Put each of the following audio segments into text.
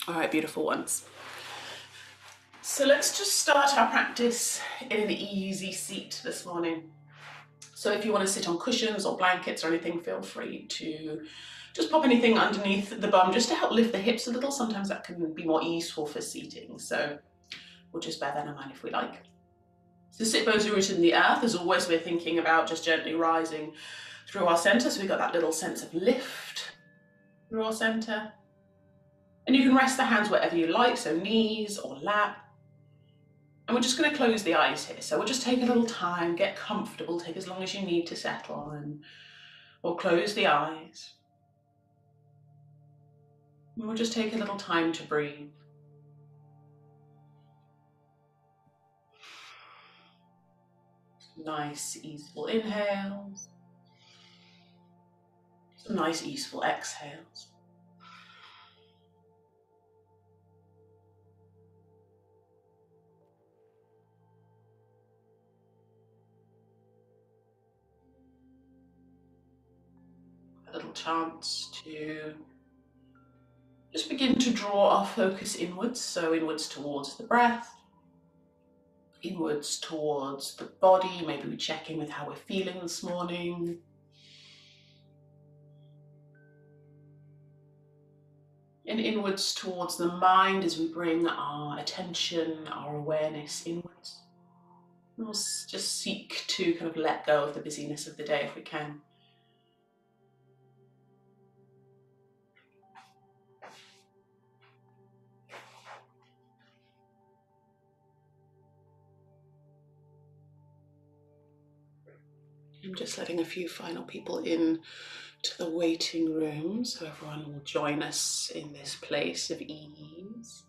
All right, beautiful ones. So let's just start our practice in an easy seat this morning. So if you want to sit on cushions or blankets or anything, feel free to just pop anything underneath the bum just to help lift the hips a little. Sometimes that can be more easeful for seating, so we'll just bear that in mind if we like. So sit bones are rooted in the earth. As always, we're thinking about just gently rising through our center, so we've got that little sense of lift through our center. And you can rest the hands wherever you like, so knees or lap. And we're just going to close the eyes here. So we'll just take a little time, get comfortable, take as long as you need to settle, and we'll close the eyes. And we'll just take a little time to breathe. Nice, easeful inhales. Some nice, easeful exhales. A little chance to just begin to draw our focus inwards, so inwards towards the breath, inwards towards the body. Maybe we check in with how we're feeling this morning. And inwards towards the mind as we bring our attention, our awareness inwards. We'll just seek to kind of let go of the busyness of the day if we can. I'm just letting a few final people in to the waiting room, so everyone will join us in this place of ease.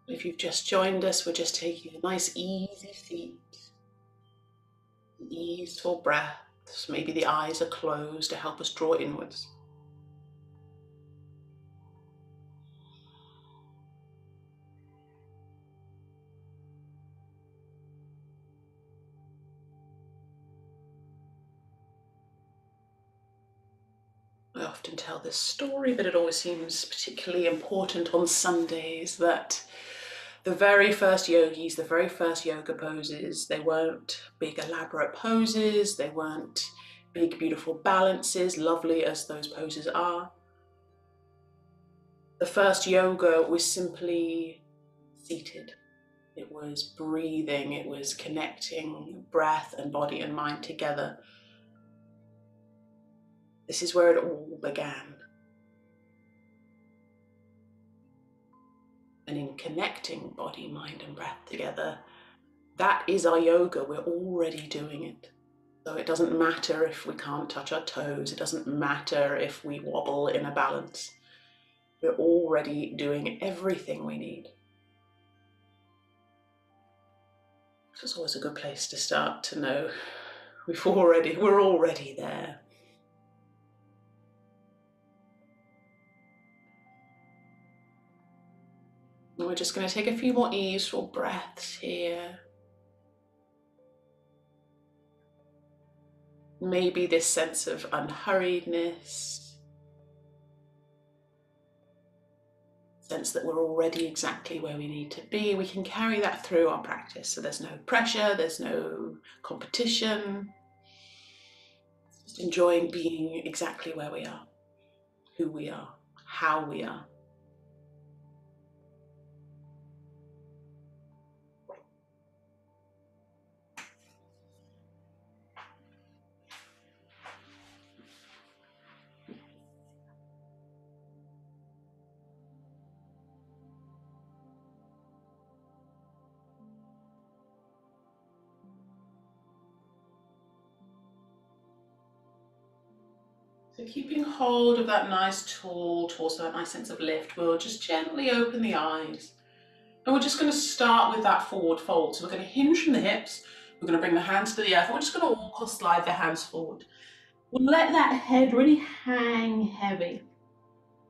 If you've just joined us, we're just taking a nice easy seat, easeful breaths. Maybe the eyes are closed to help us draw inwards. I often tell this story, but it always seems particularly important on Sundays, that the very first yogis, the very first yoga poses, they weren't big elaborate poses, they weren't big beautiful balances, lovely as those poses are. The first yoga was simply seated. It was breathing, it was connecting breath and body and mind together. This is where it all began. And in connecting body, mind and breath together, that is our yoga. We're already doing it. So it doesn't matter if we can't touch our toes. It doesn't matter if we wobble in a balance. We're already doing everything we need. It's always a good place to start to know we're already there. And we're just going to take a few more easeful breaths here. Maybe this sense of unhurriedness, sense that we're already exactly where we need to be. We can carry that through our practice, so there's no pressure, there's no competition. Just enjoying being exactly where we are, who we are, how we are. So keeping hold of that nice tall torso, that nice sense of lift, we'll just gently open the eyes. And we're just going to start with that forward fold. So we're going to hinge from the hips, we're going to bring the hands to the earth, and we're just going to walk or slide the hands forward. We'll let that head really hang heavy.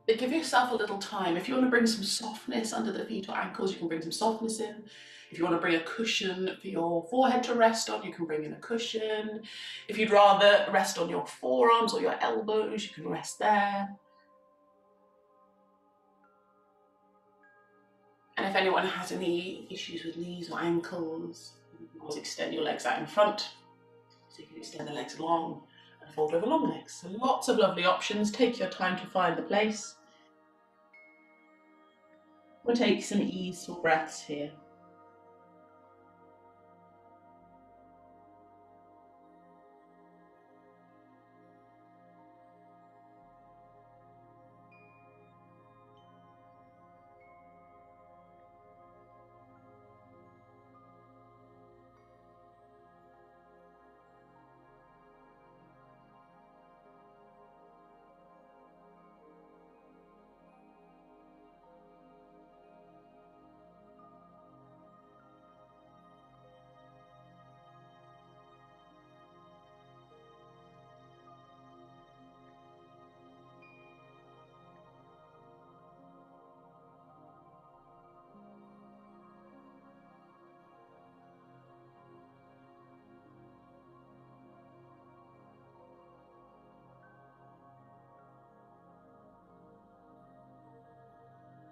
But give yourself a little time. If you want to bring some softness under the feet or ankles, you can bring some softness in. If you want to bring a cushion for your forehead to rest on, you can bring in a cushion. If you'd rather rest on your forearms or your elbows, you can rest there. And if anyone has any issues with knees or ankles, you can always extend your legs out in front. So you can extend the legs long and fold over long legs. So lots of lovely options. Take your time to find the place. We'll take some easeful breaths here.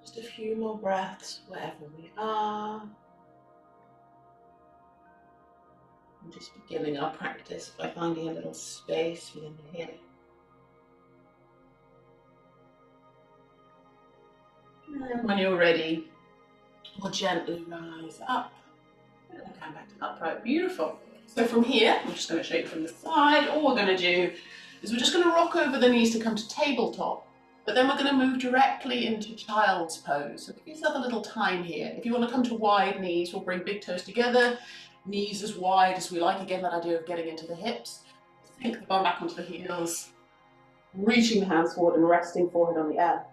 Just a few more breaths wherever we are. And just beginning our practice by finding a little space within the hip. And when you're ready, we'll gently rise up and come back to upright. Beautiful. So from here, I'm just going to show you from the side. All we're going to do is we're just going to rock over the knees to come to tabletop, but then we're going to move directly into child's pose. So give yourself a little time here. If you want to come to wide knees, we'll bring big toes together, knees as wide as we like. Again, that idea of getting into the hips. Sink the bum back onto the heels, reaching the hands forward and resting forehead on the air.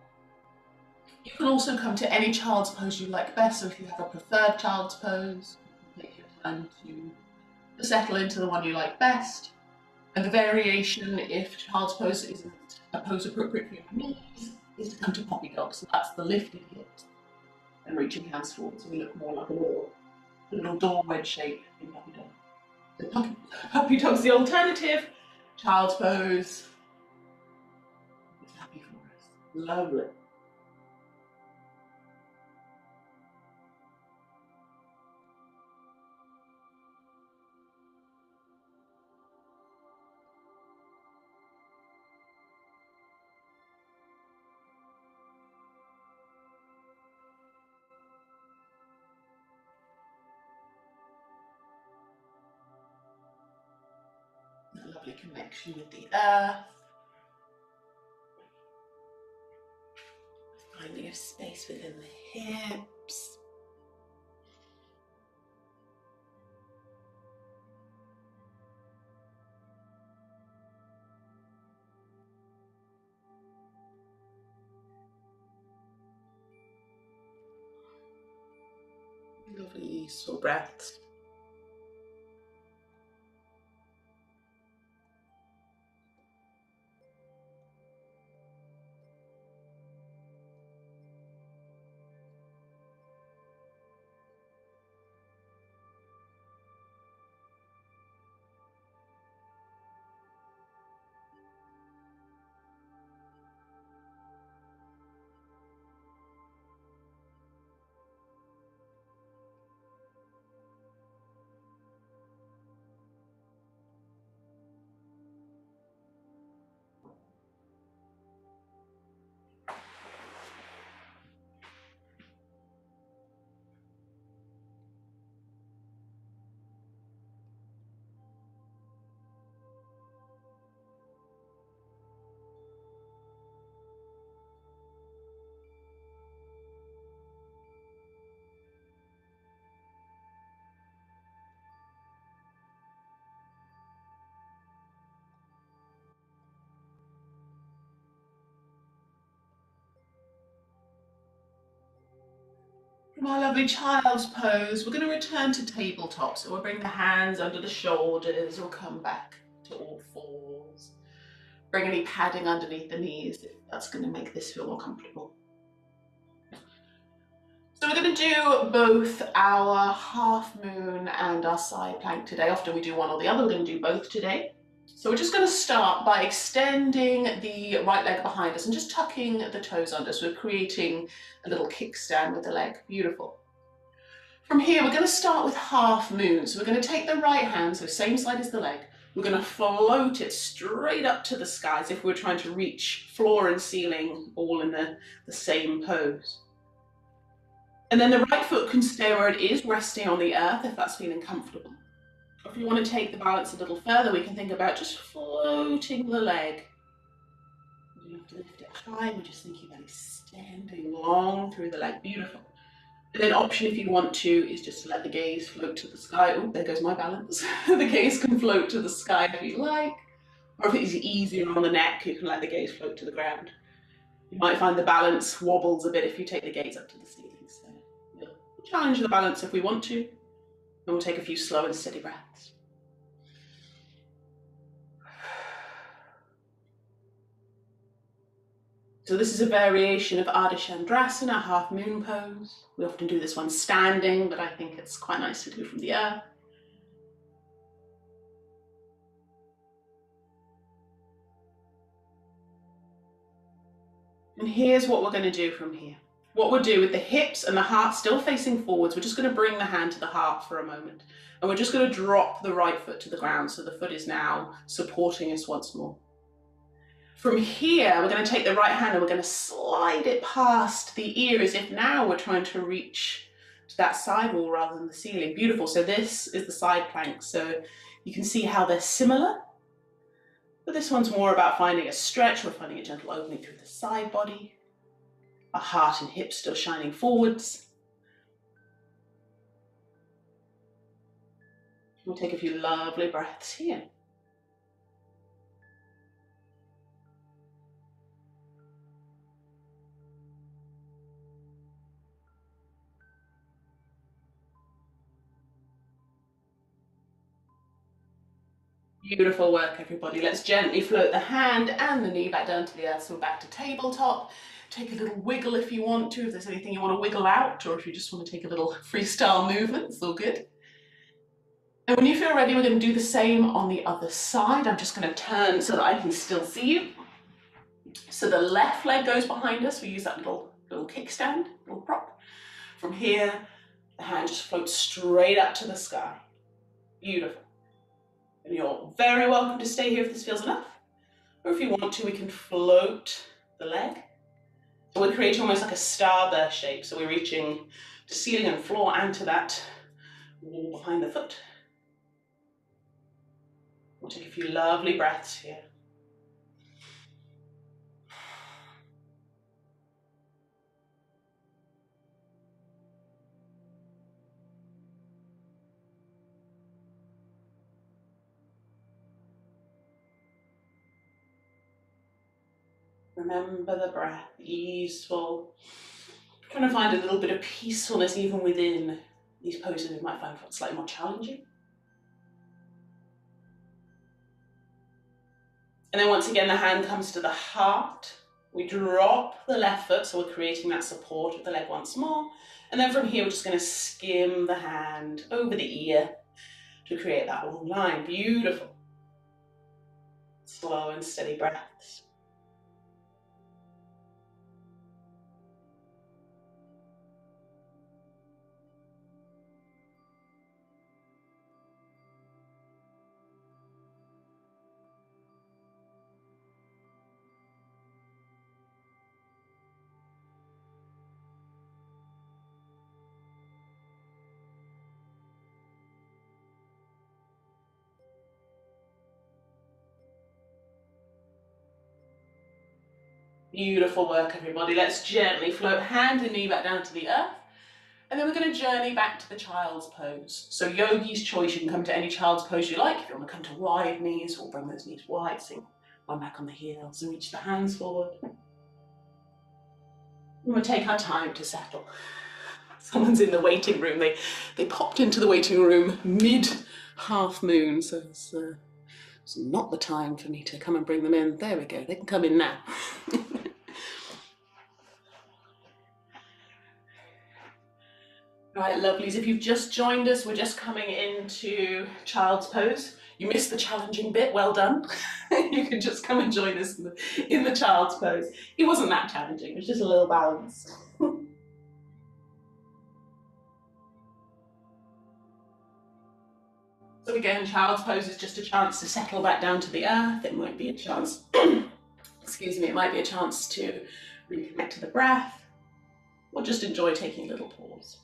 You can also come to any child's pose you like best. So if you have a preferred child's pose, take your time to settle into the one you like best. And the variation, if child's pose isn't a pose appropriate for your knees, is to come to puppy dog. So that's the lifted hips and reaching hands forward. So we look more like a little door wedge shape in puppy dog. So puppy dog's the alternative. Child's pose is happy forest. Lovely. A lovely connection with the earth. Finding a space within the hips. Lovely easeful breaths. From our lovely child's pose, we're going to return to tabletop. So we'll bring the hands under the shoulders, we'll come back to all fours. Bring any padding underneath the knees if that's going to make this feel more comfortable. So we're going to do both our half moon and our side plank today. Often we do one or the other. We're going to do both today. So we're just going to start by extending the right leg behind us and just tucking the toes under. So we're creating a little kickstand with the leg. Beautiful. From here, we're going to start with half moon. So we're going to take the right hand, so same side as the leg. We're going to float it straight up to the sky as if we're trying to reach floor and ceiling all in the same pose. And then the right foot can stay where it is, resting on the earth if that's feeling comfortable. Or if you want to take the balance a little further, we can think about just floating the leg. You don't have to lift it high, we're just thinking about extending long through the leg. Beautiful. And then option, if you want to, is just to let the gaze float to the sky. Oh, there goes my balance. The gaze can float to the sky if you like. Or if it's easier on the neck, you can let the gaze float to the ground. You might find the balance wobbles a bit if you take the gaze up to the ceiling. So we'll challenge the balance if we want to. And we'll take a few slow and steady breaths. So this is a variation of Ardha Chandrasana, half moon pose. We often do this one standing, but I think it's quite nice to do from the earth. And here's what we're going to do from here. What we'll do with the hips and the heart still facing forwards, we're just going to bring the hand to the heart for a moment. And we're just going to drop the right foot to the ground, so the foot is now supporting us once more. From here, we're going to take the right hand and we're going to slide it past the ear as if now we're trying to reach to that side wall rather than the ceiling. Beautiful. So this is the side plank. So you can see how they're similar. But this one's more about finding a stretch or finding a gentle opening through the side body. Our heart and hips still shining forwards. We'll take a few lovely breaths here. Beautiful work, everybody. Let's gently float the hand and the knee back down to the earth. So we're back to tabletop. Take a little wiggle if you want to, if there's anything you want to wiggle out, or if you just want to take a little freestyle movement, it's all good. And when you feel ready, we're going to do the same on the other side. I'm just going to turn so that I can still see you. So the left leg goes behind us. We use that little kickstand, little prop. From here, the hand just floats straight up to the sky. Beautiful. And you're very welcome to stay here if this feels enough. Or if you want to, we can float the leg. So we're creating almost like a starburst shape. So we're reaching to ceiling and floor and to that wall behind the foot. We'll take a few lovely breaths here. Remember the breath, easeful. Trying to find a little bit of peacefulness even within these poses we might find slightly more challenging. And then once again, the hand comes to the heart. We drop the left foot, so we're creating that support of the leg once more. And then from here, we're just going to skim the hand over the ear to create that long line. Beautiful. Slow and steady breaths. Beautiful work, everybody. Let's gently float hand and knee back down to the earth. And then we're going to journey back to the child's pose. So yogi's choice, you can come to any child's pose you like. If you want to come to wide knees, we'll bring those knees wide, sink one back on the heels and reach the hands forward. And we'll take our time to settle. Someone's in the waiting room. They popped into the waiting room mid half moon, so it's It's not the time for me to come and bring them in. There we go, they can come in now. Right, lovelies, if you've just joined us, we're just coming into child's pose. You missed the challenging bit, well done. You can just come and join us in the child's pose. It wasn't that challenging, it was just a little balance. So again, child's pose is just a chance to settle back down to the earth. It might be a chance, excuse me, it might be a chance to reconnect to the breath, or just enjoy taking a little pause.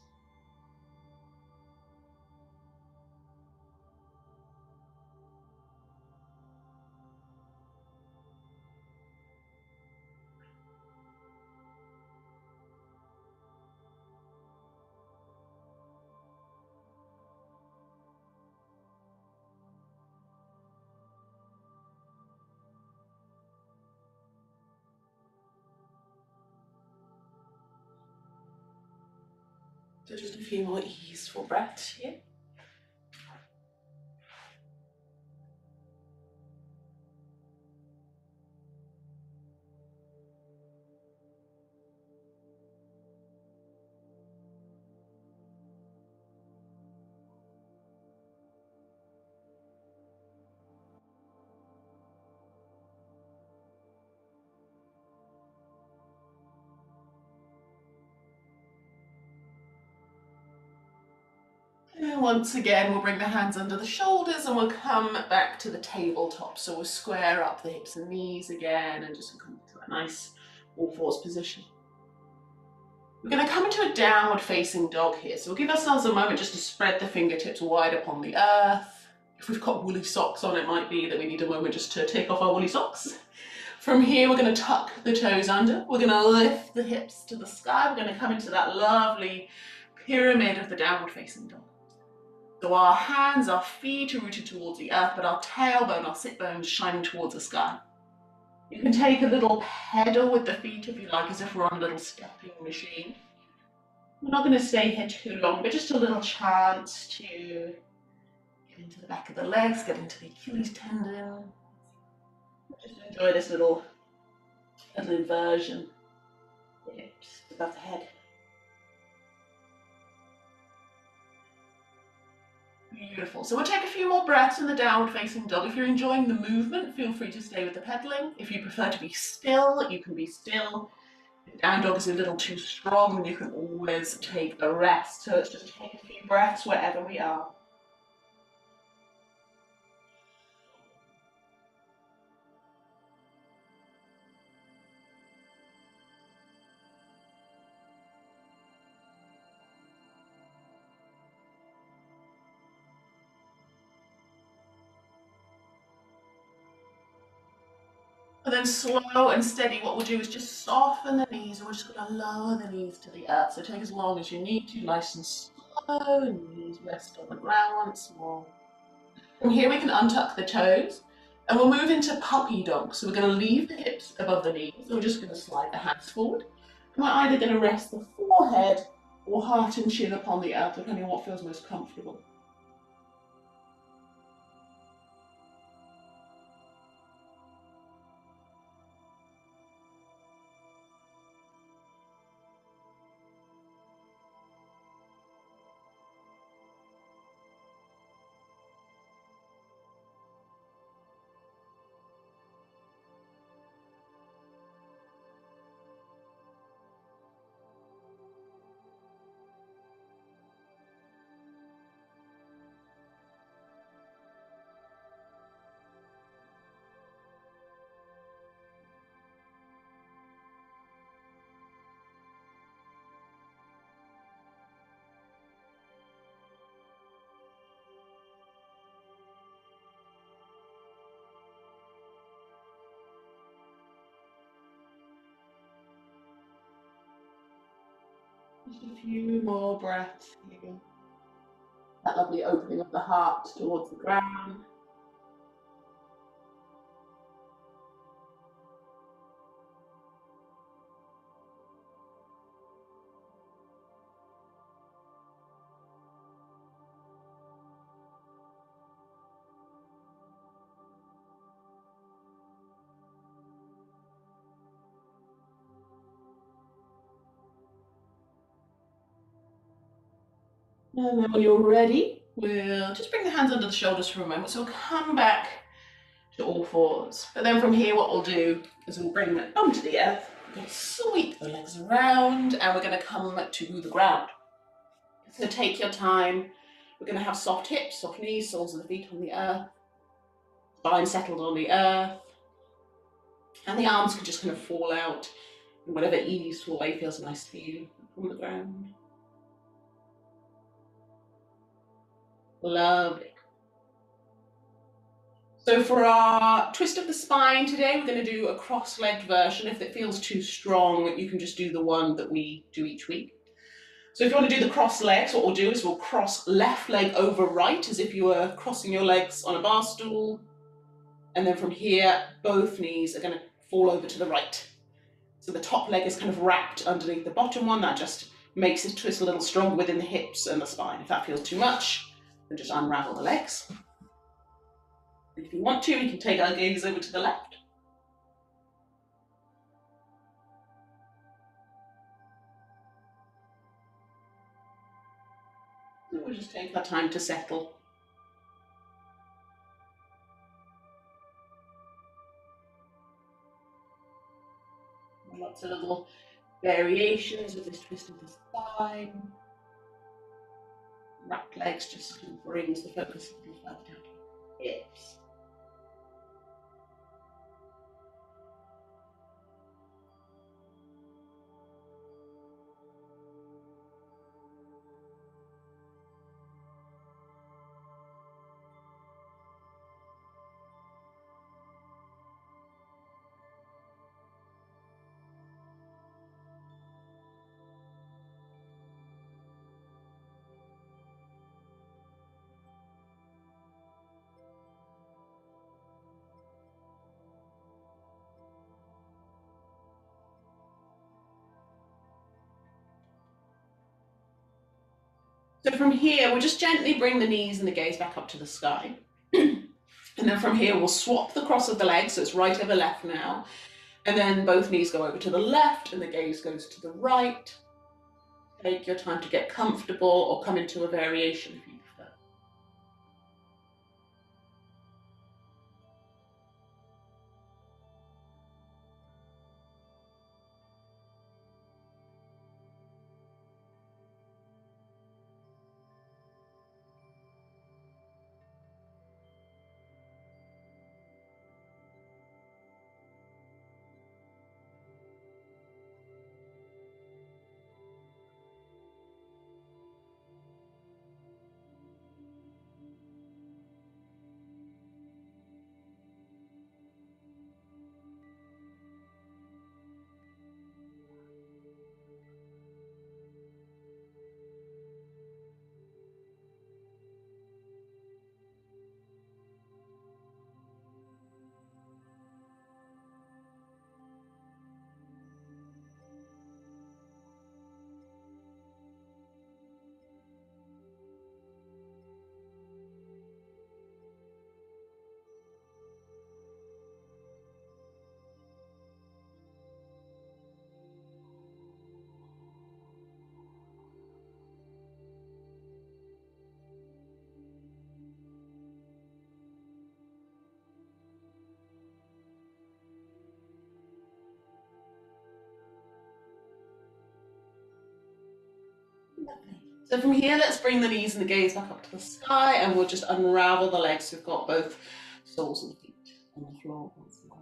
So just a few more easeful breaths here. And once again, we'll bring the hands under the shoulders and we'll come back to the tabletop. So we'll square up the hips and knees again and just come to a nice all fours position. We're going to come into a downward facing dog here. So we'll give ourselves a moment just to spread the fingertips wide upon the earth. If we've got woolly socks on, it might be that we need a moment just to take off our woolly socks. From here, we're going to tuck the toes under. We're going to lift the hips to the sky. We're going to come into that lovely pyramid of the downward facing dog. So our hands, our feet are rooted towards the earth, but our tailbone, our sit bones shining towards the sky. You can take a little pedal with the feet if you like, as if we're on a little stepping machine. We're not going to stay here too long, but just a little chance to get into the back of the legs, get into the Achilles tendon. Just enjoy this little inversion. Hips above the head. Beautiful. So we'll take a few more breaths in the downward facing dog. If you're enjoying the movement, feel free to stay with the pedaling. If you prefer to be still, you can be still. If down dog is a little too strong, then you can always take a rest. So let's just take a few breaths wherever we are. And then slow and steady, what we'll do is just soften the knees, and we're just going to lower the knees to the earth. So take as long as you need to, nice and slow, and knees rest on the ground once more. From here we can untuck the toes, and we'll move into puppy dog. So we're going to leave the hips above the knees, and we're just going to slide the hands forward. And we're either going to rest the forehead or heart and chin upon the earth, depending on what feels most comfortable. Just a few more breaths here. That lovely opening of the heart towards the ground. And then when you're ready, we'll just bring the hands under the shoulders for a moment. So we'll come back to all fours. But then from here, what we'll do is we'll bring it onto the earth, we'll sweep the legs around, and we're going to come to the ground. So take your time. We're going to have soft hips, soft knees, soles of the feet on the earth, spine settled on the earth, and the arms can just kind of fall out in whatever easeful way feels nice for you from the ground. Lovely. So for our twist of the spine today, we're going to do a cross-legged version. If it feels too strong, you can just do the one that we do each week. So if you want to do the cross legs, what we'll do is we'll cross left leg over right, as if you were crossing your legs on a bar stool. And then from here, both knees are going to fall over to the right. So the top leg is kind of wrapped underneath the bottom one. That just makes it twist a little stronger within the hips and the spine. If that feels too much, then just unravel the legs. If you want to, we can take our gaze over to the left. And we'll just take our time to settle. Lots of little variations with this twist of the spine. Wrapped legs just kind of brings the focus of the further down to the hips. So from here, we'll just gently bring the knees and the gaze back up to the sky. And then from here, we'll swap the cross of the legs, so it's right over left now. And then both knees go over to the left and the gaze goes to the right. Take your time to get comfortable or come into a variation if you prefer. Lovely. So from here, let's bring the knees and the gaze back up to the sky, and we'll just unravel the legs. We've got both soles of the feet on the floor once more.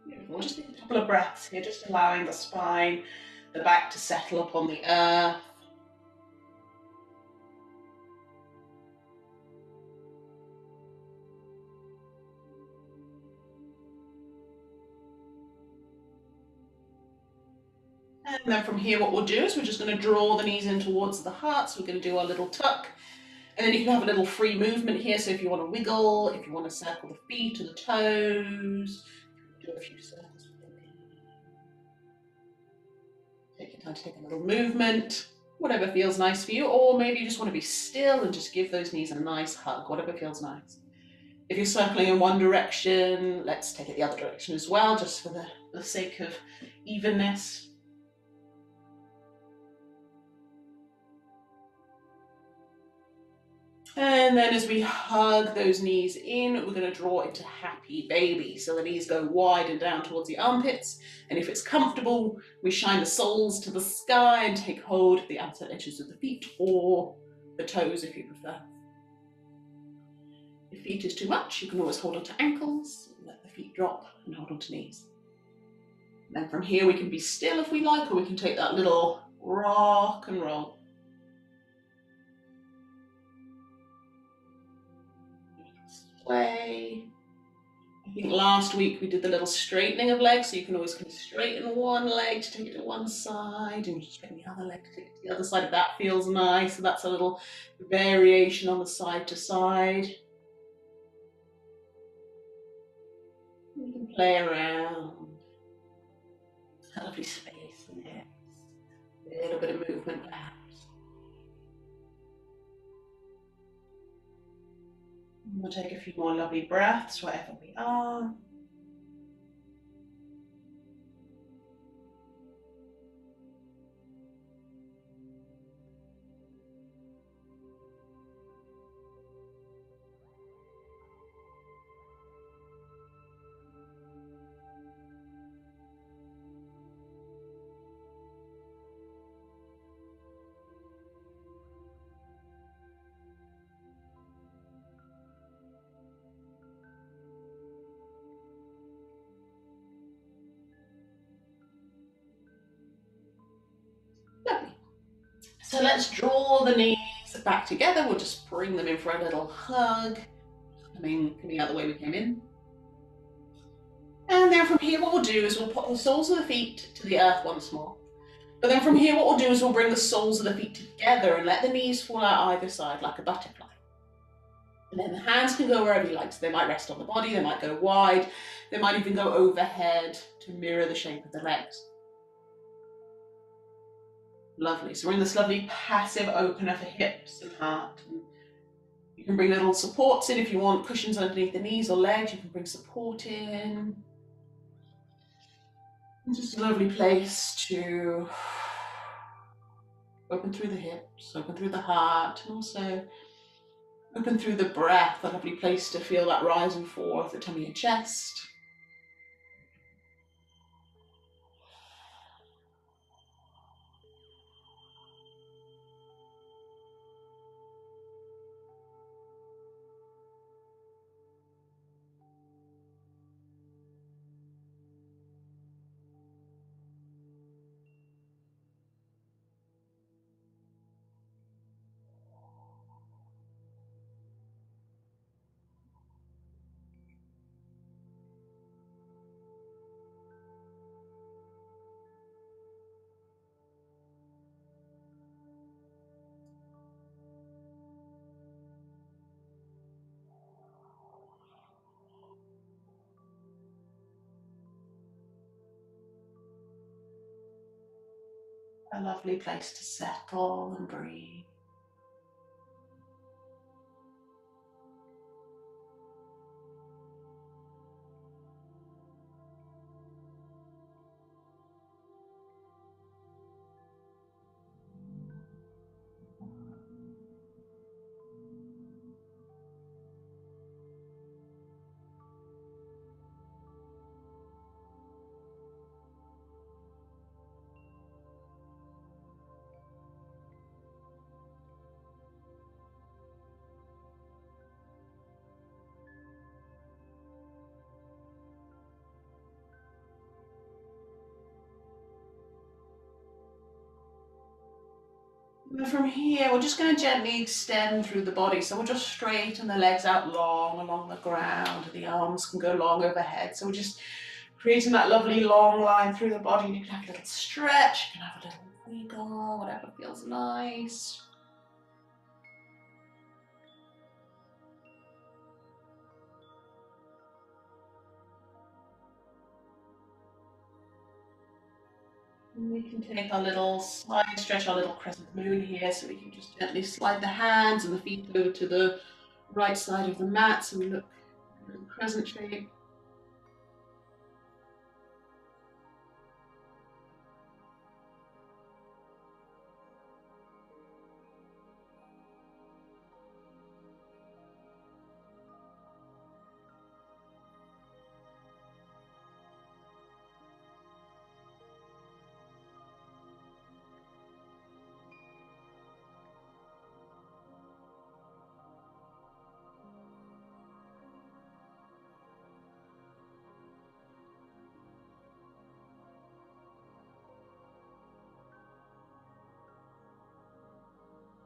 Beautiful. We'll just take a couple of breaths here, just allowing the spine, the back to settle upon the earth. And then from here, what we'll do is we're just going to draw the knees in towards the heart. So we're going to do our little tuck. And then you can have a little free movement here. So if you want to wiggle, if you want to circle the feet or the toes, do a few circles. Take your time to take a little movement, whatever feels nice for you. Or maybe you just want to be still and just give those knees a nice hug, whatever feels nice. If you're circling in one direction, let's take it the other direction as well, just for the sake of evenness. And then as we hug those knees in, we're going to draw into happy baby. So the knees go wide and down towards the armpits. And if it's comfortable, we shine the soles to the sky and take hold of the outside edges of the feet or the toes if you prefer. If feet is too much, you can always hold onto ankles, let the feet drop and hold onto knees. And then from here we can be still if we like, or we can take that little rock and roll. Sway. I think last week we did the little straightening of legs, so you can always kind of straighten one leg to take it to one side, and straighten the other leg to take it to the other side if that feels nice. So that's a little variation on the side to side. You can play around. A lovely space in here. A little bit of movement perhaps. We'll take a few more lovely breaths wherever we are. Lovely. So let's draw the knees back together. We'll just bring them in for a little hug. Coming out the way we came in. And then from here what we'll do is we'll put the soles of the feet to the earth once more. But then from here what we'll do is we'll bring the soles of the feet together and let the knees fall out either side like a butterfly. And then the hands can go wherever you like. So they might rest on the body, they might go wide, they might even go overhead to mirror the shape of the legs. Lovely. So we're in this lovely passive opener for hips and heart. And you can bring little supports in if you want, cushions underneath the knees or legs, you can bring support in. And just a lovely place to open through the hips, open through the heart, and also open through the breath, a lovely place to feel that rise and fall of the tummy and chest. A lovely place to settle and breathe. And from here, we're just going to gently extend through the body. So we'll just straighten the legs out long along the ground. The arms can go long overhead. So we're just creating that lovely long line through the body. You can have a little stretch, you can have a little wiggle, whatever feels nice. And we can take our little side stretch, our little crescent moon here, so we can just gently slide the hands and the feet over to the right side of the mat, so we look in a crescent shape.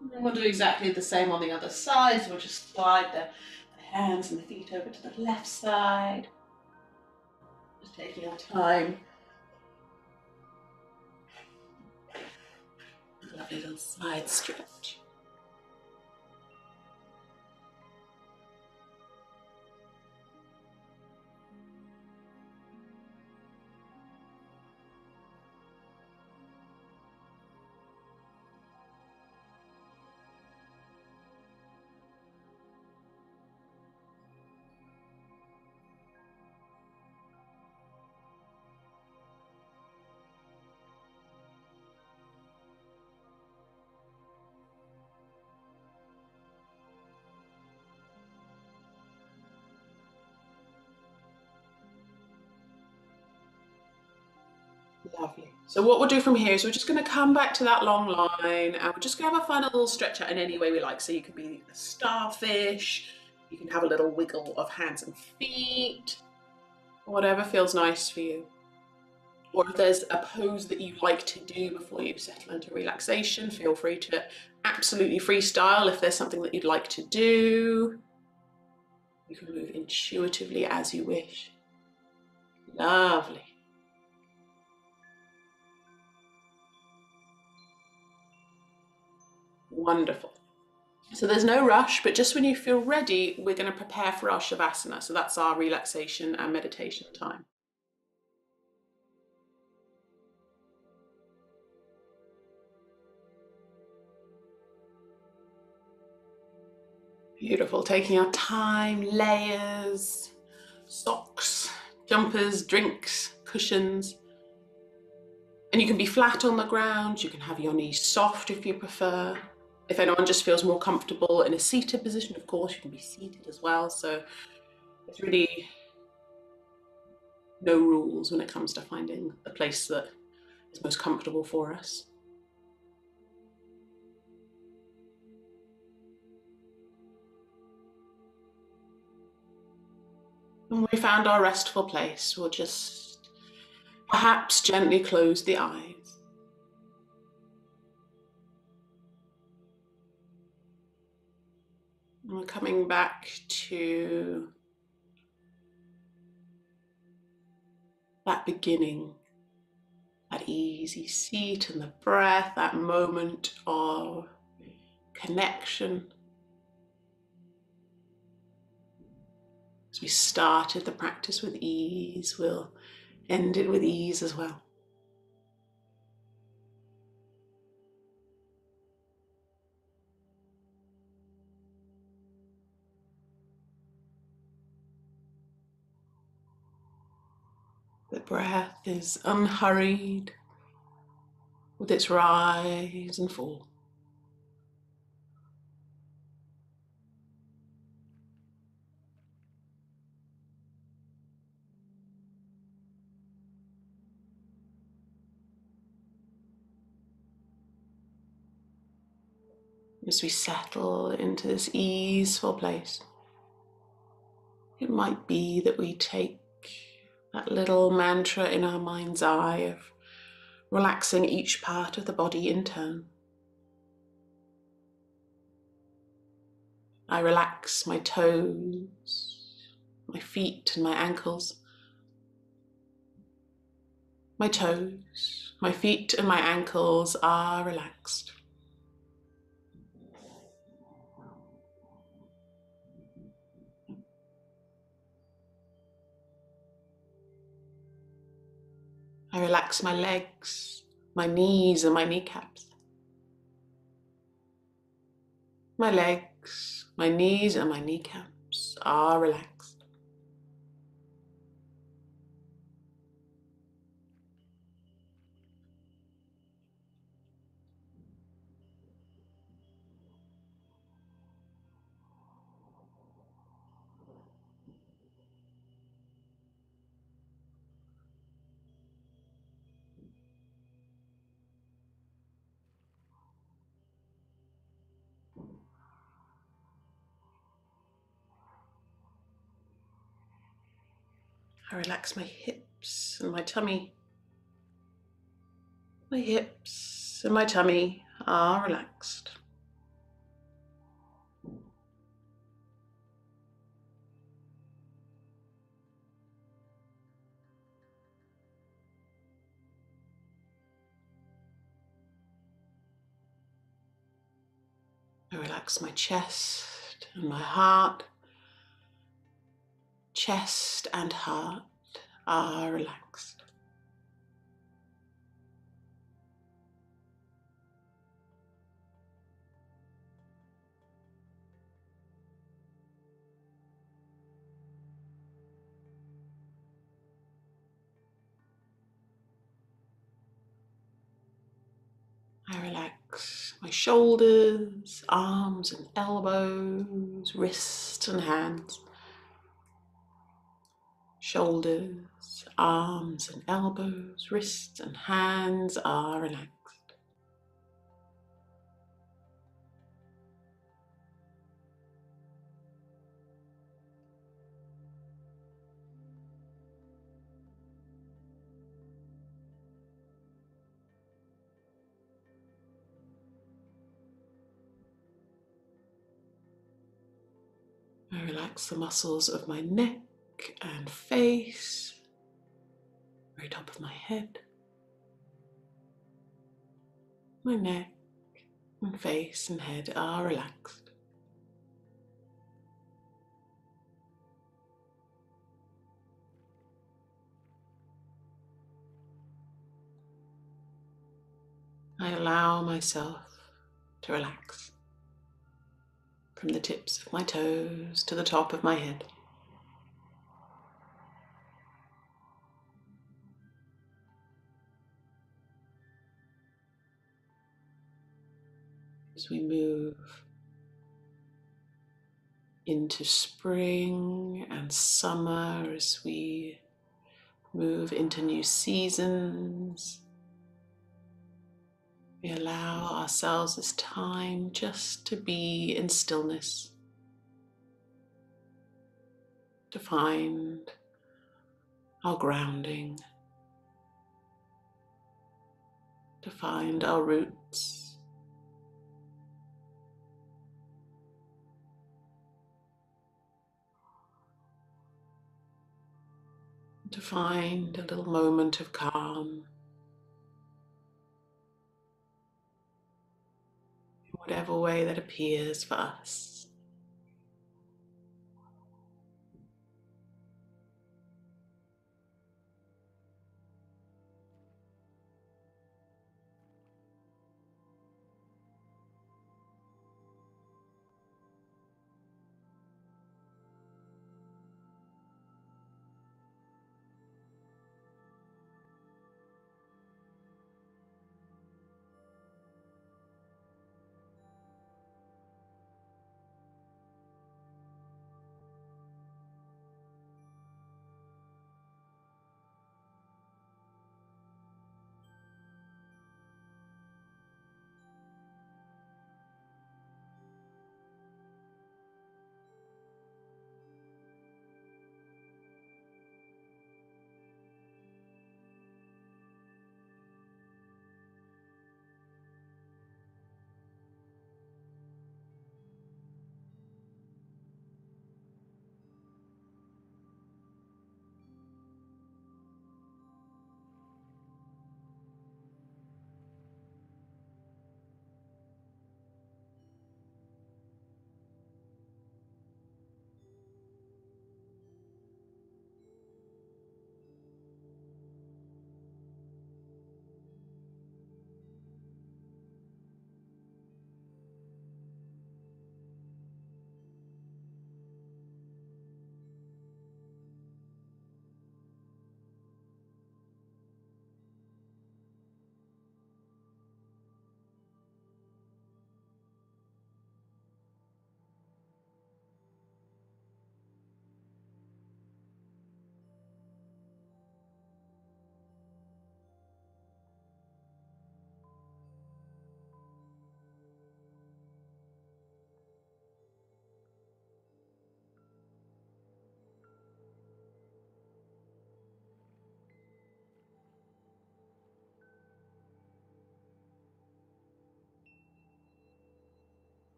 And we'll do exactly the same on the other side. So we'll just slide the hands and the feet over to the left side. Just taking our time. Lovely little side stretch. Lovely. So what we'll do from here is we're just going to come back to that long line and we're just going to have a fun little stretch out in any way we like. So you could be a starfish, you can have a little wiggle of hands and feet, whatever feels nice for you. Or if there's a pose that you like to do before you settle into relaxation, feel free to absolutely freestyle if there's something that you'd like to do. You can move intuitively as you wish. Lovely. Wonderful. So there's no rush, but just when you feel ready, we're going to prepare for our Shavasana. So that's our relaxation and meditation time. Beautiful. Taking our time, layers, socks, jumpers, drinks, cushions. And you can be flat on the ground. You can have your knees soft if you prefer. If anyone just feels more comfortable in a seated position, of course, you can be seated as well. So there's really no rules when it comes to finding a place that is most comfortable for us. When we found our restful place, we'll just perhaps gently close the eyes. And we're coming back to that beginning, that easy seat and the breath, that moment of connection. As we started the practice with ease, we'll end it with ease as well. The breath is unhurried with its rise and fall. As we settle into this easeful place, it might be that we take that little mantra in our mind's eye of relaxing each part of the body in turn. I relax my toes, my feet and my ankles. My toes, my feet and my ankles are relaxed. I relax my legs, my knees and my kneecaps. My legs, my knees and my kneecaps are relaxed. I relax my hips and my tummy. My hips and my tummy are relaxed. I relax my chest and my heart. Chest and heart are relaxed. I relax my shoulders, arms and elbows, wrists and hands. Shoulders, arms and elbows, wrists and hands are relaxed. I relax the muscles of my neck and face, very top of my head. My neck and face and head are relaxed. I allow myself to relax from the tips of my toes to the top of my head. As we move into spring and summer, as we move into new seasons, we allow ourselves this time just to be in stillness, to find our grounding, to find our roots, to find a little moment of calm in whatever way that appears for us.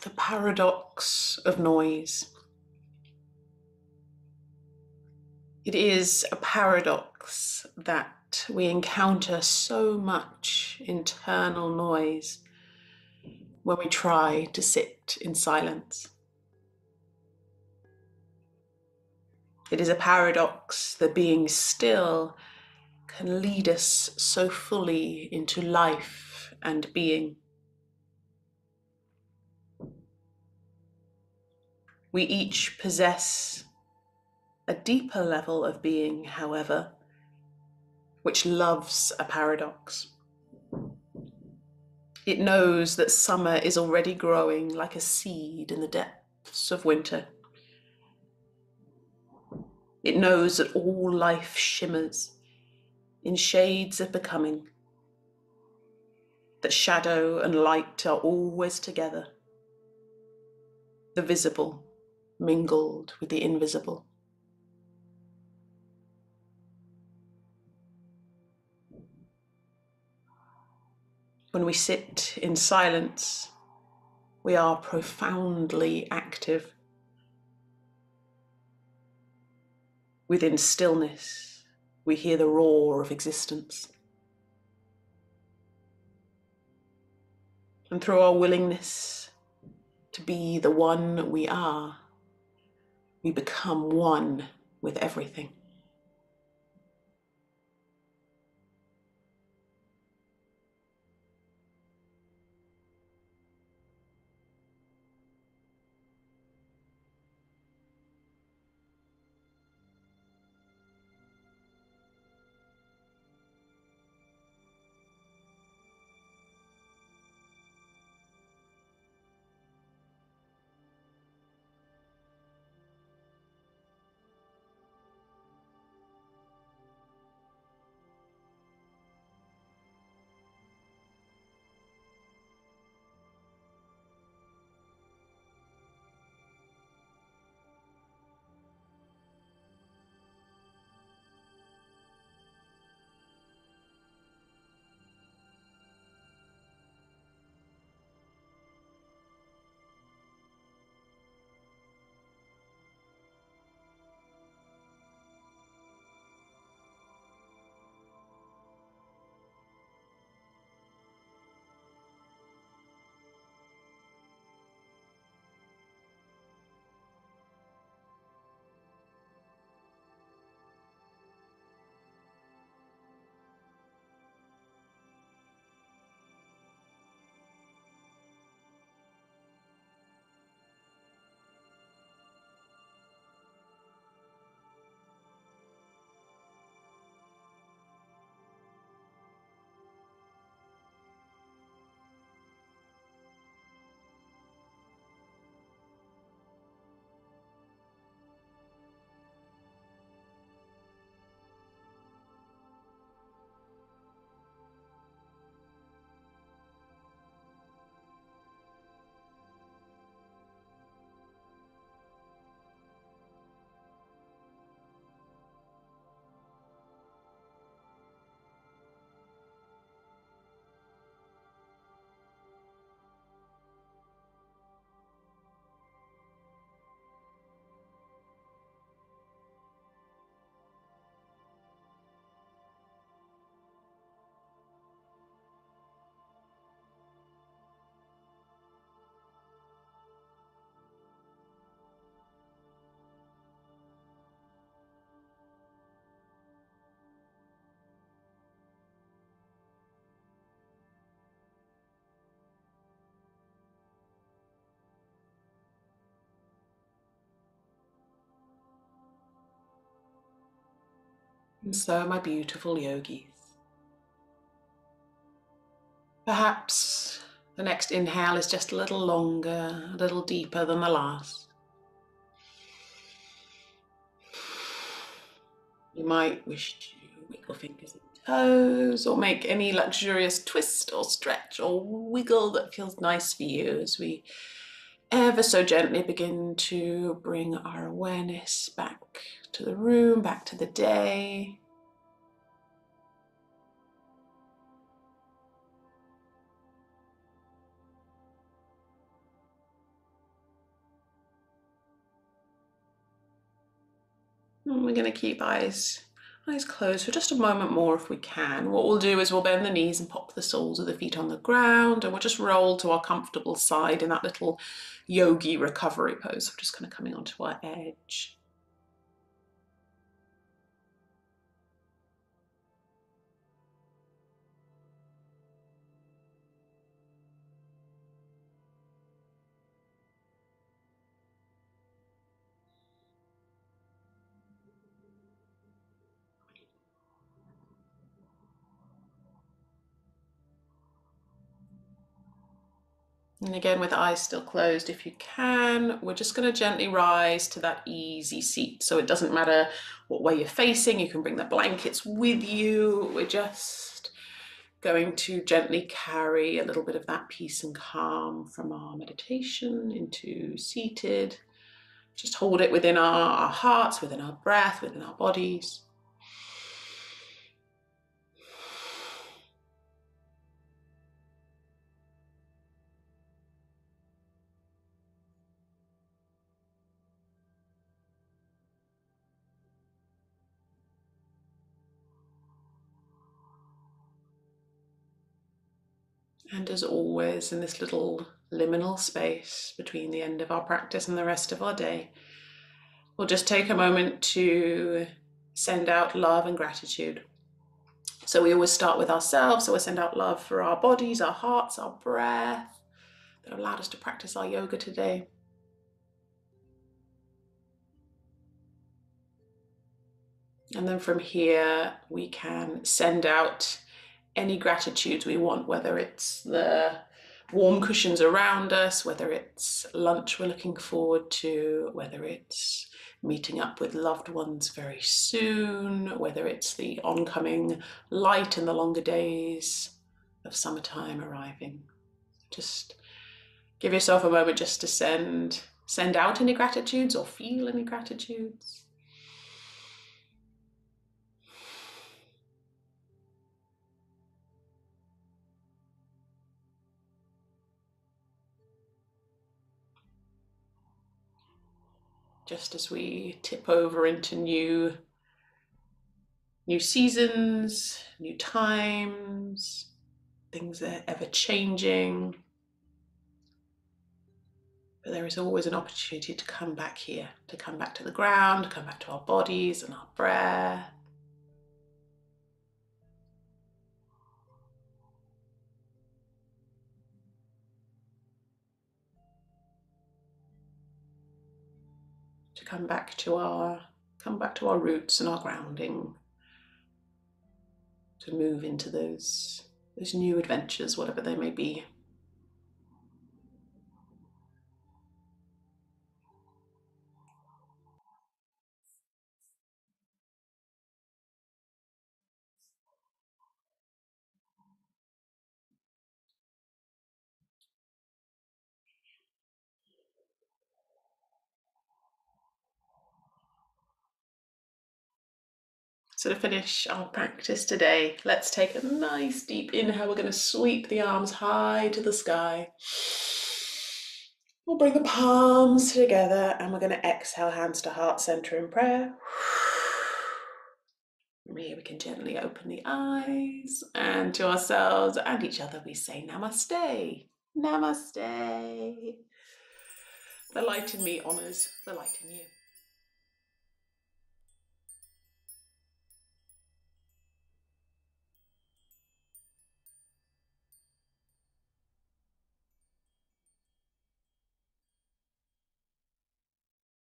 the paradox of noise. It is a paradox that we encounter so much internal noise when we try to sit in silence. It is a paradox that being still can lead us so fully into life and being. We each possess a deeper level of being, however, which loves a paradox. It knows that summer is already growing like a seed in the depths of winter. It knows that all life shimmers in shades of becoming, that shadow and light are always together, the visible mingled with the invisible. When we sit in silence, we are profoundly active. Within stillness, we hear the roar of existence. And through our willingness to be the one we are, we become one with everything. And so, my beautiful yogis, perhaps the next inhale is just a little longer, a little deeper than the last. You might wish to wiggle fingers and toes, or make any luxurious twist or stretch or wiggle that feels nice for you as we ever so gently begin to bring our awareness back to the room, back to the day. we're going to keep eyes closed for just a moment more if we can. What we'll do is we'll bend the knees and pop the soles of the feet on the ground, and we'll just roll to our comfortable side in that little yogi recovery pose. We're just kind of coming onto our edge. And again, with eyes still closed, if you can, we're just going to gently rise to that easy seat. So it doesn't matter what way you're facing, you can bring the blankets with you. We're just going to gently carry a little bit of that peace and calm from our meditation into seated. Just hold it within our hearts, within our breath, within our bodies. And as always, in this little liminal space between the end of our practice and the rest of our day, we'll just take a moment to send out love and gratitude. So we always start with ourselves, so we send out love for our bodies, our hearts, our breath that allowed us to practice our yoga today. And then from here, we can send out any gratitude we want, whether it's the warm cushions around us, whether it's lunch we're looking forward to, whether it's meeting up with loved ones very soon, whether it's the oncoming light and the longer days of summertime arriving. Just give yourself a moment just to send out any gratitudes or feel any gratitudes. Just as we tip over into new seasons, new times, things are ever changing. But there is always an opportunity to come back here, to come back to the ground, to come back to our bodies and our breath. To come back to our roots and our grounding. To move into those new adventures, whatever they may be. So to finish our practice today, let's take a nice deep inhale. We're going to sweep the arms high to the sky. We'll bring the palms together and we're going to exhale, hands to heart center in prayer. From here we can gently open the eyes, and to ourselves and each other we say namaste. Namaste. The light in me honors the light in you.